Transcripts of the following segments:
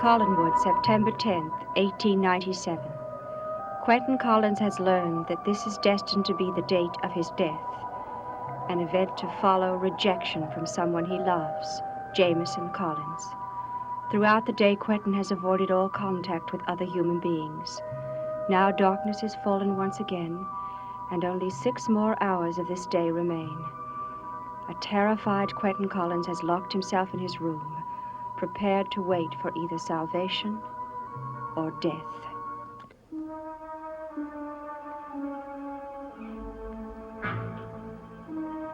Collinwood, September 10th, 1897. Quentin Collins has learned that this is destined to be the date of his death, an event to follow rejection from someone he loves, Jameson Collins. Throughout the day, Quentin has avoided all contact with other human beings. Now darkness has fallen once again, and only 6 more hours of this day remain. A terrified Quentin Collins has locked himself in his room, prepared to wait for either salvation or death.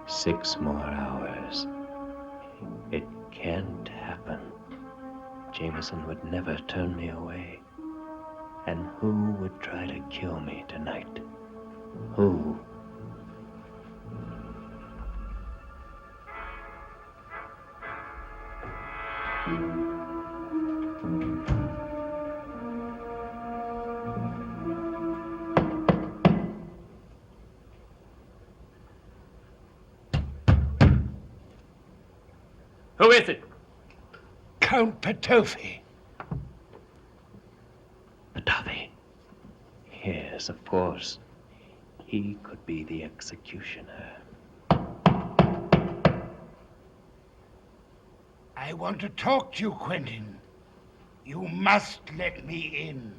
Six more hours. It can't happen. Jameson would never turn me away. And who would try to kill me tonight? Who? Who is it? Count Petofi. Petofi. Yes, of course. He could be the executioner. I want to talk to you, Quentin. You must let me in.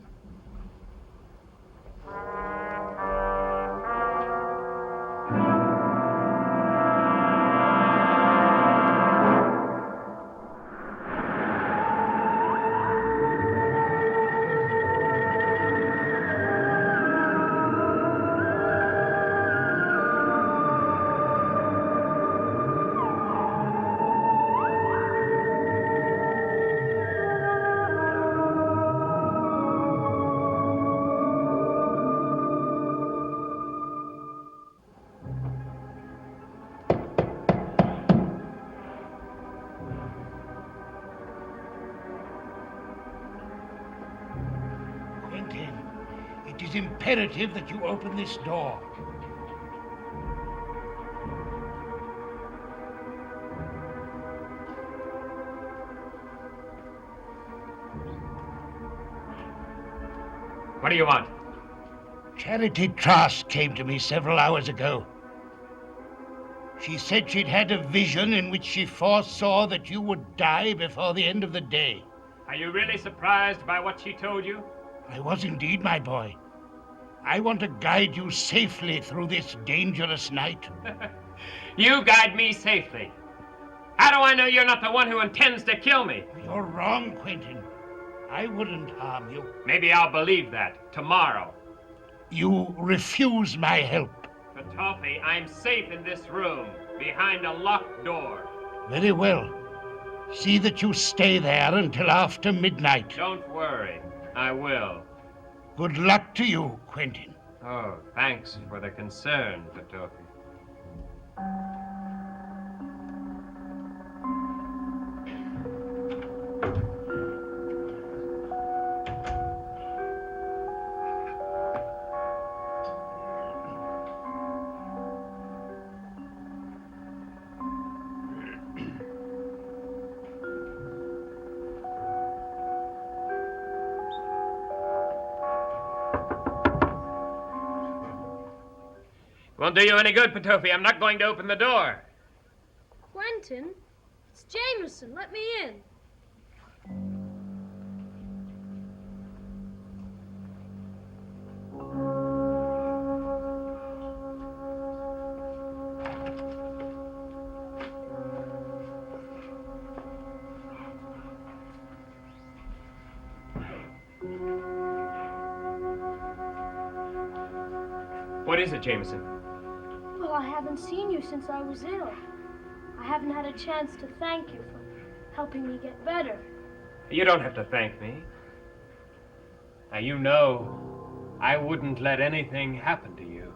It is imperative that you open this door. What do you want? Charity Trask came to me several hours ago. She said she'd had a vision in which she foresaw that you would die before the end of the day. Are you really surprised by what she told you? I was indeed, my boy. I want to guide you safely through this dangerous night. You guide me safely. How do I know you're not the one who intends to kill me? You're wrong, Quentin. I wouldn't harm you. Maybe I'll believe that tomorrow. You refuse my help. Petofi, I'm safe in this room, behind a locked door. Very well. See that you stay there until after midnight. Don't worry. I will. Good luck to you, Quentin. Oh, thanks for the concern, Petofi. Won't do you any good, Petofi. I'm not going to open the door. Quentin, it's Jameson. Let me in. What is it, Jameson? Well, I haven't seen you since I was ill. I haven't had a chance to thank you for helping me get better. You don't have to thank me. Now, you know I wouldn't let anything happen to you.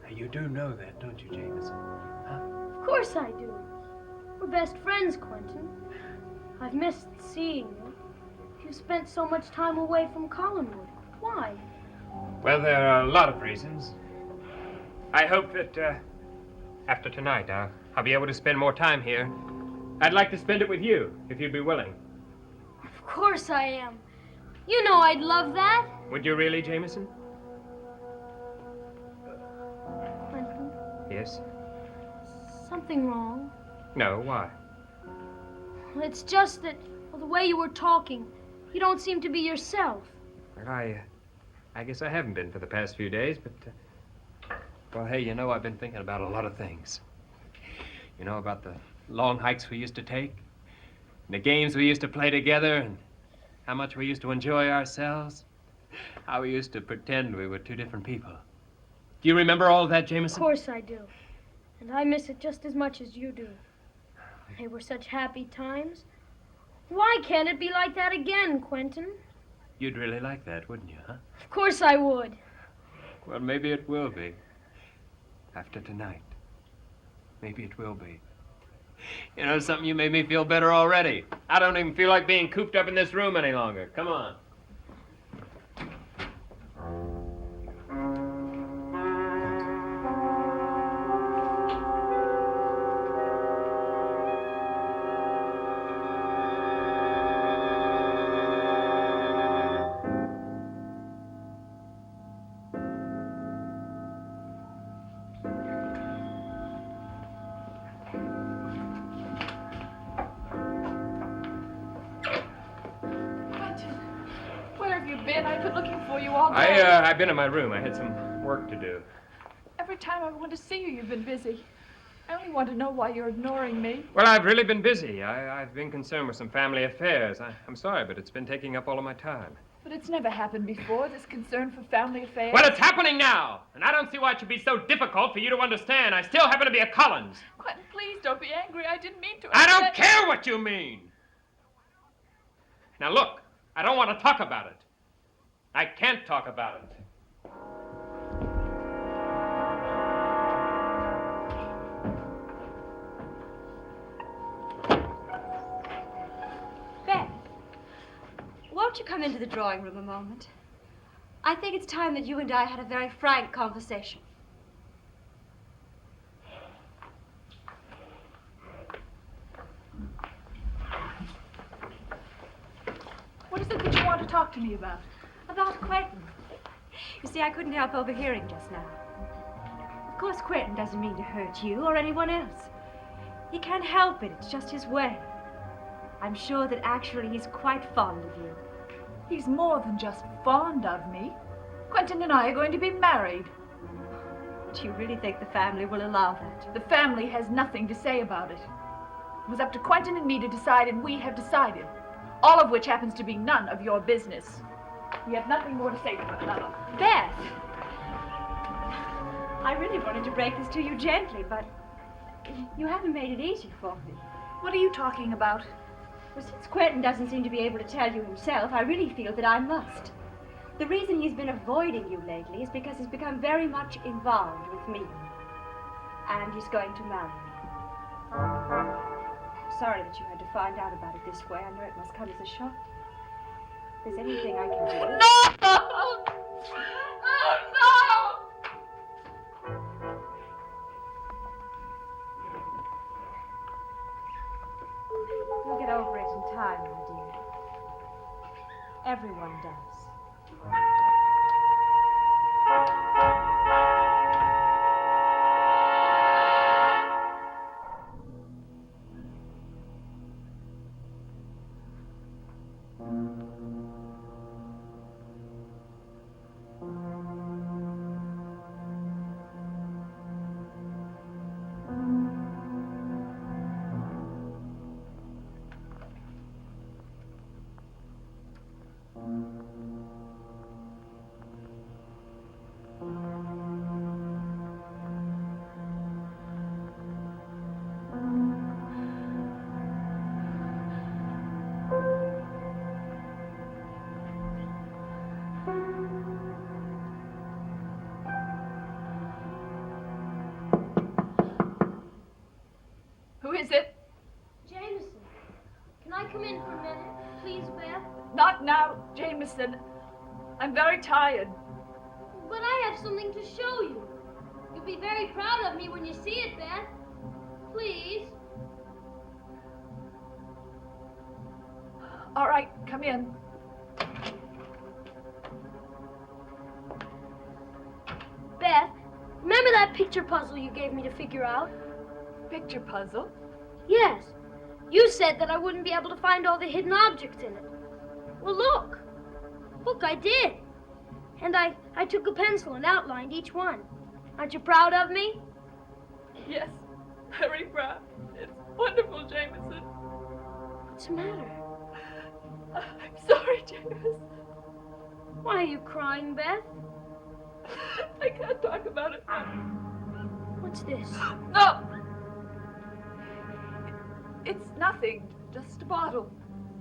Now, you do know that, don't you, Jameson? Huh? Of course I do. We're best friends, Quentin. I've missed seeing you. You spent so much time away from Collinwood. Why? Well, there are a lot of reasons. I hope that after tonight I'll be able to spend more time here. I'd like to spend it with you, if you'd be willing. Of course I am. You know I'd love that. Would you really, Jameson? Quentin, Yes. something wrong. No, why? It's just that, well, the way you were talking, you don't seem to be yourself. Well, I guess I haven't been for the past few days, but, well, hey, you know, I've been thinking about a lot of things. You know, about the long hikes we used to take, and the games we used to play together, and how much we used to enjoy ourselves, how we used to pretend we were two different people. Do you remember all of that, Of Jameson? course I do. And I miss it just as much as you do. They were such happy times. Why can't it be like that again, Quentin? You'd really like that, wouldn't you, huh? Of course I would. Well, maybe it will be. After tonight. Maybe it will be. You know something, you made me feel better already. I don't even feel like being cooped up in this room any longer. Come on. I've been looking for you all day. I've been in my room. I had some work to do. Every time I want to see you, you've been busy. I only want to know why you're ignoring me. Well, I've really been busy. I've been concerned with some family affairs. I'm sorry, but it's been taking up all of my time. But it's never happened before, this concern for family affairs. Well, it's happening now. And I don't see why it should be so difficult for you to understand. I still happen to be a Collins. Quentin, please don't be angry. I didn't mean to. I don't care what you mean. Now, look, I don't want to talk about it. I can't talk about it. Beth, won't you come into the drawing room a moment? I think it's time that you and I had a very frank conversation. What is it that you want to talk to me about? About Quentin. You see, I couldn't help overhearing just now. Of course, Quentin doesn't mean to hurt you or anyone else. He can't help it. It's just his way. I'm sure that actually he's quite fond of you. He's more than just fond of me. Quentin and I are going to be married. Do you really think the family will allow that? The family has nothing to say about it. It was up to Quentin and me to decide, and we have decided. All of which happens to be none of your business. We have nothing more to say to one another. Beth! I really wanted to break this to you gently, but you haven't made it easy for me. What are you talking about? Well, since Quentin doesn't seem to be able to tell you himself, I really feel that I must. The reason he's been avoiding you lately is because he's become very much involved with me. And he's going to marry me. I'm sorry that you had to find out about it this way. I know it must come as a shock. If there's anything I can do... No! Oh, no! You'll get over it in time, my dear. Everyone does. Who is it? Jameson, can I come in for a minute? Please, Beth? Not now, Jameson. I'm very tired. But I have something to show you. You'll be very proud of me when you see it, Beth. Please. All right, come in. Beth, remember that picture puzzle you gave me to figure out? Picture puzzle? Yes. You said that I wouldn't be able to find all the hidden objects in it. Well, look. Look, I did. And I took a pencil and outlined each one. Aren't you proud of me? Yes, very proud. It's wonderful, Jameson. What's the matter? I'm sorry, Jameson. Why are you crying, Beth? I can't talk about it now. What's this? No! It's nothing, just a bottle.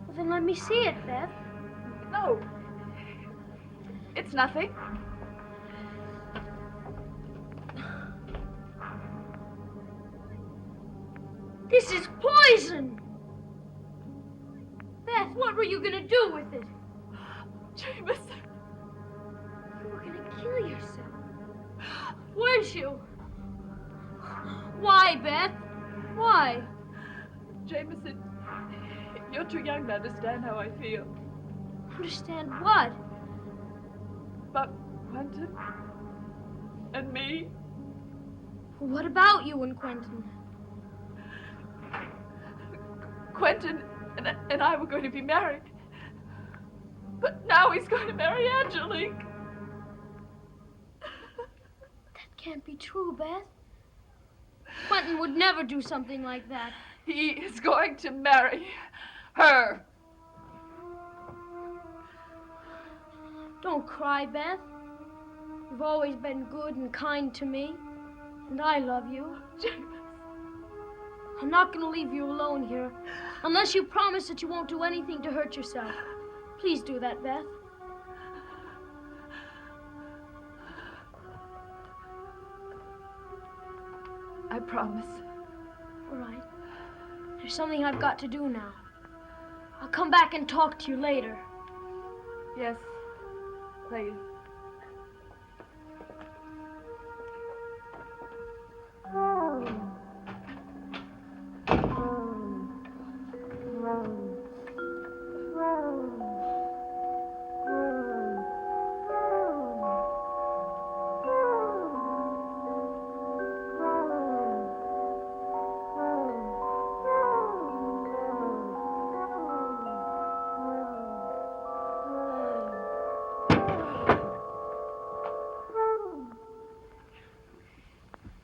Well, then let me see it, Beth. No. It's nothing. This is poison! Beth, what were you gonna do with it? Jameson. You were gonna kill yourself. Weren't you? Why, Beth? Why? Jameson, you're too young to understand how I feel. Understand what? About Quentin and me. What about you and Quentin? Quentin and I were going to be married. But now he's going to marry Angelique. That can't be true, Beth. Quentin would never do something like that. He is going to marry her. Don't cry, Beth. You've always been good and kind to me, and I love you. James. I'm not going to leave you alone here unless you promise that you won't do anything to hurt yourself. Please do that, Beth. I promise. All right. There's something I've got to do now. I'll come back and talk to you later. Yes, please.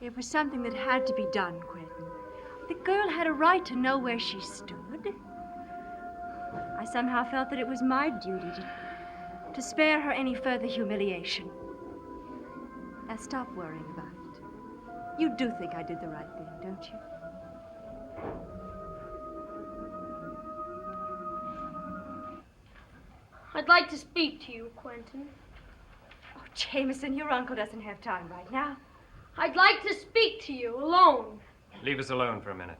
It was something that had to be done, Quentin. The girl had a right to know where she stood. I somehow felt that it was my duty to spare her any further humiliation. Now stop worrying about it. You do think I did the right thing, don't you? I'd like to speak to you, Quentin. Oh, Jameson, your uncle doesn't have time right now. I'd like to speak to you alone. Leave us alone for a minute.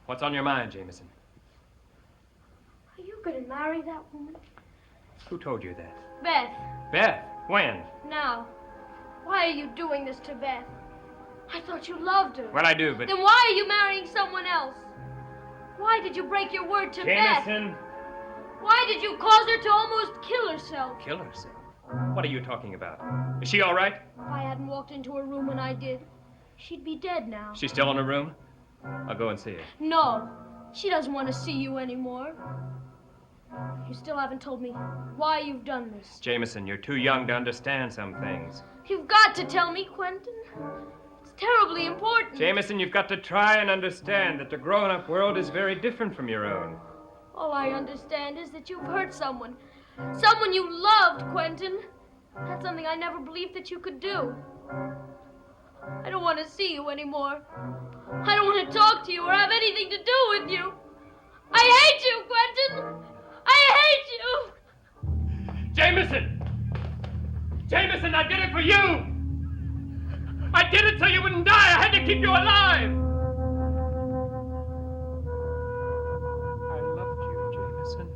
What's on your mind, Jameson? Are you going to marry that woman? Who told you that? Beth, Beth, when? now, why are you doing this to Beth? I thought you loved her. Well, I do, but... Then why are you marrying someone else? Why did you break your word to Beth? Jameson! Why did you cause her to almost kill herself? Kill herself? What are you talking about? Is she all right? If I hadn't walked into her room when I did, she'd be dead now. She's still in her room? I'll go and see her. No, she doesn't want to see you anymore. You still haven't told me why you've done this. Jameson, you're too young to understand some things. You've got to tell me, Quentin. It's terribly important. Jameson, you've got to try and understand that the grown-up world is very different from your own. All I understand is that you've hurt someone. Someone you loved, Quentin. That's something I never believed that you could do. I don't want to see you anymore. I don't want to talk to you or have anything to do with you. I hate you, Quentin. I hate you. Jameson! Jameson, I did it for you! I did it so you wouldn't die. I had to keep you alive. I loved you, Jameson.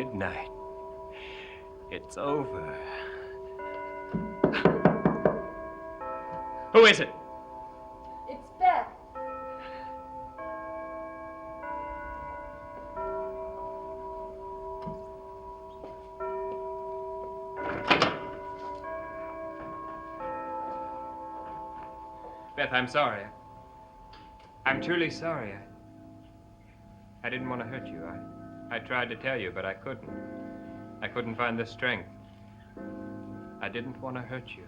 midnight. It's over. Who is it? It's Beth. Beth, I'm sorry. I'm truly sorry. I didn't want to hurt you. I tried to tell you, but I couldn't. I couldn't find the strength. I didn't want to hurt you.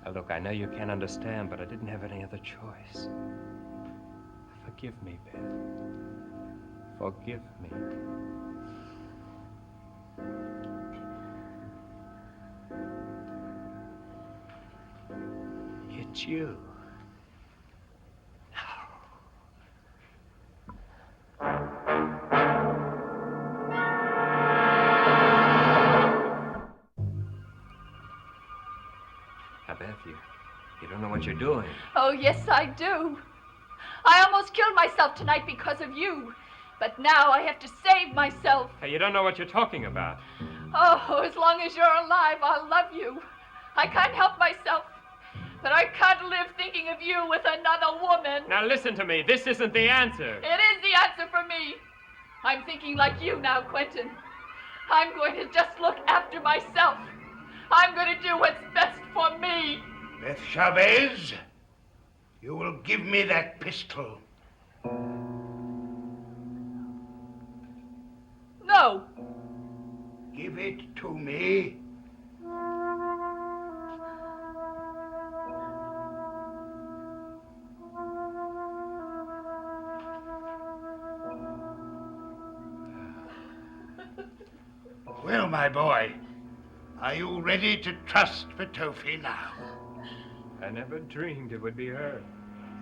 Now, look, I know you can't understand, but I didn't have any other choice. Forgive me, Beth. Forgive me. It's you. Beth, you don't know what you're doing. Oh, yes, I do. I almost killed myself tonight because of you. But now I have to save myself. Hey, you don't know what you're talking about. Oh, as long as you're alive, I'll love you. I can't help myself. But I can't live thinking of you with another woman. Now listen to me. This isn't the answer. It is the answer for me. I'm thinking like you now, Quentin. I'm going to just look after myself. I'm going to do what's best for me. Beth Chavez, you will give me that pistol. No. Give it to me. Well, my boy, are you ready to trust Petofi now? I never dreamed it would be her.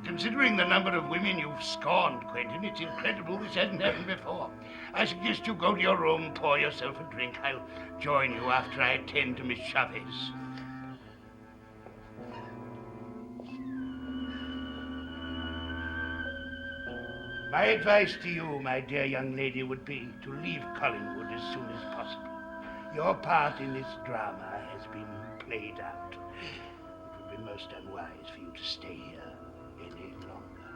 Considering the number of women you've scorned, Quentin, it's incredible this hasn't happened before. I suggest you go to your room, pour yourself a drink. I'll join you after I attend to Miss Chavez. My advice to you, my dear young lady, would be to leave Collingwood as soon as possible. Your part in this drama has been played out. It would be most unwise for you to stay here any longer.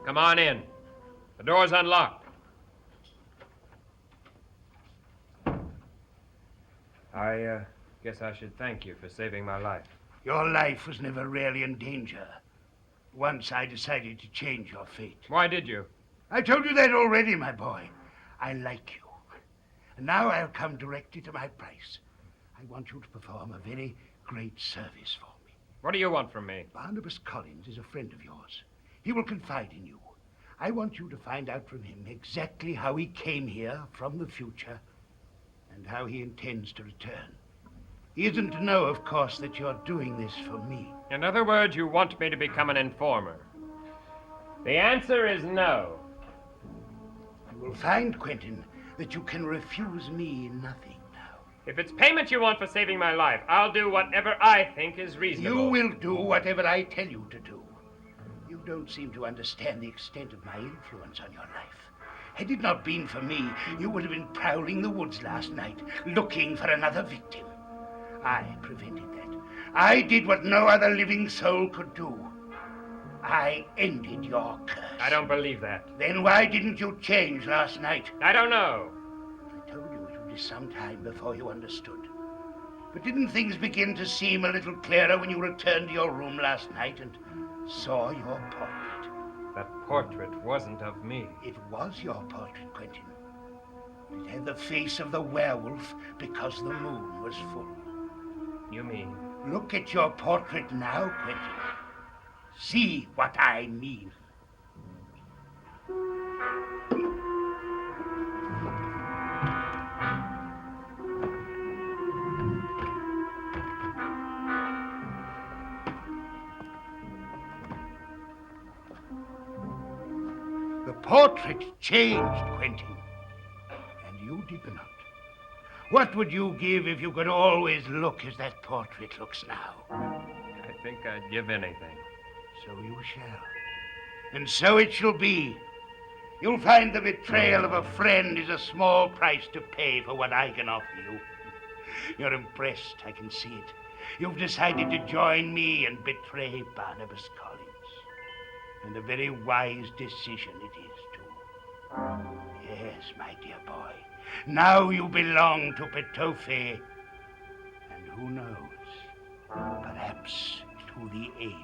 Come on in. The door's unlocked. I guess I should thank you for saving my life. Your life was never really in danger. Once I decided to change your fate. Why did you? I told you that already, my boy. I like you. And now I'll come directly to my price. I want you to perform a very great service for me. What do you want from me? Barnabas Collins is a friend of yours. He will confide in you. I want you to find out from him exactly how he came here from the future and how he intends to return. He isn't to know, of course, that you're doing this for me. In other words, you want me to become an informer. The answer is no. You will find, Quentin, that you can refuse me nothing now. If it's payment you want for saving my life, I'll do whatever I think is reasonable. You will do whatever I tell you to do. You don't seem to understand the extent of my influence on your life. Had it not been for me, you would have been prowling the woods last night, looking for another victim. I prevented that. I did what no other living soul could do. I ended your curse. I don't believe that. Then why didn't you change last night? I don't know. I told you it would be some time before you understood. But didn't things begin to seem a little clearer when you returned to your room last night and saw your portrait? That portrait wasn't of me. It was your portrait, Quentin. It had the face of the werewolf because the moon was full. You mean? Look at your portrait now, Quentin. See what I mean. The portrait changed, Quentin. And you did not. What would you give if you could always look as that portrait looks now? I think I'd give anything. So you shall. And so it shall be. You'll find the betrayal of a friend is a small price to pay for what I can offer you. You're impressed, I can see it. You've decided to join me and betray Barnabas Collins. And a very wise decision it is, too. Yes, my dear boy. Now you belong to Petofe. And who knows, perhaps to the ages.